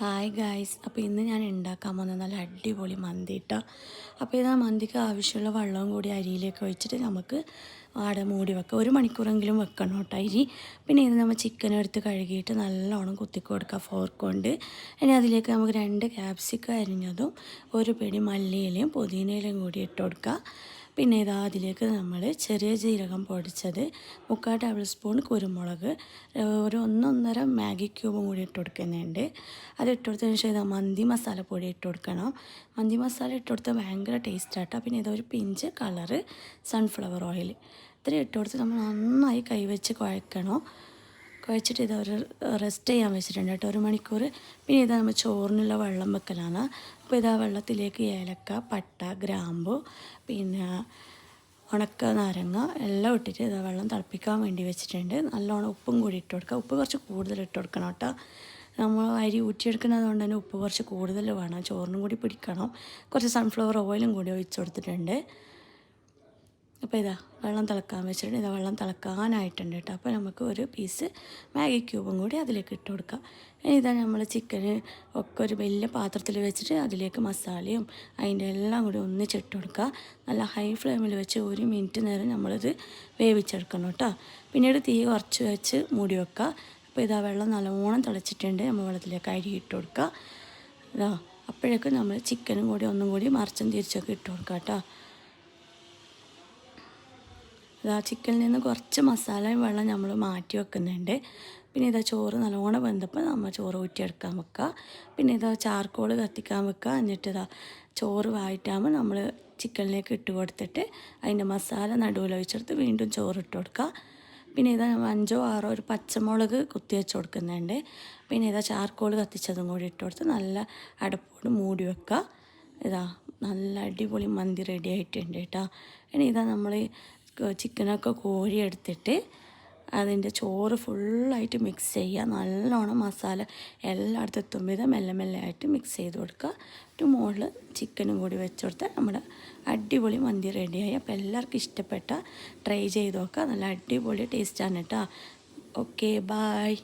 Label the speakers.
Speaker 1: Hi guys, അപ്പോൾ ഇന്ന് ഞാൻ ഉണ്ടാക്കാൻ പോകുന്നത് നല്ല അടിപൊളി മന്തി കേട്ടോ. അപ്പോൾ ഇത് മന്തിക്ക് ആവശ്യമുള്ള വെള്ളവും കൂടി അരിയിലേക്ക് ഒഴിച്ചിട്ട് നമുക്ക് ആടെ മൂടി വെക്കാം. 1 മണിക്കൂറെങ്കിലും വെക്കണം കേട്ടോ അരി. പിന്നെ ഇത് നമ്മൾ ചിക്കൻ എടുത്ത് കഴുകിയിട്ട് നല്ലോണം കുത്തി കൊടുക്കുക ഫോർക്ക് കൊണ്ട്. ഇനി അതിലേക്ക് നമുക്ക് 2 ക്യാപ്സിക്കം അരിഞ്ഞതും 1 പിടി മല്ലിയിലയും പുതിനയിലയും കൂടി ഇട്ട് കൊടുക്കുക. പിന്നെ ഇതാ അതിലേക്ക് നമ്മൾ ചെറിയ ജീരകം പൊടിച്ചത്, 3/4 ടേബിൾ സ്പൂൺ കുരുമുളക്, ഒരു 1.5 മാഗി ക്യൂബും കൂടി ഇട്ട് കൊടുക്കുന്നുണ്ട്. അത് ഇട്ട് കൊടുത്തതിന് ശേഷം ഇതാ മന്തി മസാലപ്പൊടി ഇട്ട് കൊടുക്കണം. മന്തി മസാല ഇട്ട് കൊടുത്താൽ ഭയങ്കര ടേസ്റ്റാട്ടോ. പിന്നെ ഇതൊരു പിഞ്ച് കളറ് സൺഫ്ലവർ ഓയിൽ ഇത്രയും ഇട്ട് കൊടുത്ത് നമ്മൾ നന്നായി കൈവച്ച് കുഴക്കണം. കുഴച്ചിട്ട് ഇതൊരു റെസ്റ്റ് ചെയ്യാൻ വെച്ചിട്ടുണ്ട് കേട്ടോ 1 മണിക്കൂർ. പിന്നെ ഇതാ നമ്മൾ ചോറിനുള്ള വെള്ളം വെക്കലാണ്. അപ്പോൾ ഇതാ വെള്ളത്തിലേക്ക് ഏലക്ക, പട്ട, ഗ്രാമ്പു, പിന്നെ ഉണക്ക നാരങ്ങ എല്ലാം ഇട്ടിട്ട് ഇതാ വെള്ളം തിളപ്പിക്കാൻ വേണ്ടി വെച്ചിട്ടുണ്ട്. നല്ലോണം ഉപ്പും കൂടി ഇട്ട് കൊടുക്കുക. ഉപ്പ് കുറച്ച് കൂടുതൽ ഇട്ട് കൊടുക്കണം കേട്ടോ. നമ്മൾ അരി ഊറ്റിയെടുക്കുന്നത് കൊണ്ട് തന്നെ ഉപ്പ് കുറച്ച് കൂടുതൽ വേണം, ചോറിനും കൂടി പിടിക്കണം. കുറച്ച് സൺഫ്ലവർ ഓയിലും കൂടി ഒഴിച്ച് കൊടുത്തിട്ടുണ്ട്. അപ്പോൾ ഇതാ വെള്ളം തിളക്കാൻ വെച്ചിട്ടുണ്ട്. ഇതാ വെള്ളം തിളക്കാനായിട്ടുണ്ട് കേട്ടോ. അപ്പോൾ നമുക്ക് ഒരു പീസ് മാഗി ക്യൂബും കൂടി അതിലേക്ക് ഇട്ട് കൊടുക്കാം. ഇനി ഇതാ നമ്മൾ ചിക്കന് ഒക്കെ ഒരു വലിയ പാത്രത്തിൽ വെച്ചിട്ട് അതിലേക്ക് മസാലയും അതിൻ്റെ എല്ലാം കൂടി ഒന്നിച്ചിട്ട് കൊടുക്കുക. നല്ല ഹൈ ഫ്ലെയിമിൽ വെച്ച് 1 മിനിറ്റ് നേരം നമ്മളിത് വേവിച്ചെടുക്കണം കേട്ടോ. പിന്നീട് തീ കുറച്ച് വെച്ച് മൂടി വെക്കുക. അപ്പോൾ ഇതാ വെള്ളം നല്ലോണം തിളച്ചിട്ടുണ്ട്. നമ്മൾ വെള്ളത്തിലേക്ക് അരി ഇട്ട് കൊടുക്കുക. ഇതാ അപ്പോഴേക്കും നമ്മൾ ചിക്കനും കൂടി ഒന്നും കൂടി മറിച്ചും തിരിച്ചൊക്കെ ഇട്ട് കൊടുക്കുക കേട്ടോ. ഇതാ ചിക്കനിൽ നിന്ന് കുറച്ച് മസാലയും വെള്ളം നമ്മൾ മാറ്റി വെക്കുന്നുണ്ട്. പിന്നെ ഇതാ ചോറ് നല്ലോണം വെന്തപ്പോൾ നമ്മൾ ചോറ് ഊറ്റിയെടുക്കാൻ വെക്കുക. പിന്നെ ഇതാ ചാർക്കോൾ കത്തിക്കാൻ വെക്കുക. എന്നിട്ട് ഇതാ ചോറ് വായിട്ടാകുമ്പോൾ നമ്മൾ ചിക്കനിലേക്ക് ഇട്ട് കൊടുത്തിട്ട് അതിൻ്റെ മസാല നടുവിൽ ഒഴിച്ചെടുത്ത് വീണ്ടും ചോറ് ഇട്ട് കൊടുക്കുക. പിന്നെ ഇതാ 5 or 6 ഒരു പച്ചമുളക് കുത്തി വെച്ച് കൊടുക്കുന്നുണ്ട്. പിന്നെ ഇതാ ചാർക്കോൾ കത്തിച്ചതും കൂടി ഇട്ട് കൊടുത്ത് നല്ല അടപ്പോട് മൂടി വെക്കുക. ഇതാ നല്ല അടിപൊളി മന്തി റെഡി ആയിട്ടുണ്ട് കേട്ടോ. ഇനി ഇതാ നമ്മൾ ചിക്കനൊക്കെ കോരിയെടുത്തിട്ട് അതിൻ്റെ ചോറ് ഫുള്ളായിട്ട് മിക്സ് ചെയ്യുക. നല്ലോണം മസാല എല്ലായിടത്തും എത്തുമ്പോൾ ഇത് മെല്ലെ മെല്ലെ ആയിട്ട് മിക്സ് ചെയ്ത് കൊടുക്കുക. ഒരു മുകളിൽ ചിക്കനും കൂടി വെച്ച് കൊടുത്താൽ നമ്മുടെ അടിപൊളി മന്തി റെഡിയായി. അപ്പോൾ എല്ലാവർക്കും ഇഷ്ടപ്പെട്ട ട്രൈ ചെയ്ത് നോക്കുക. നല്ല അടിപൊളി ടേസ്റ്റാണ് കേട്ടോ. Okay, bye.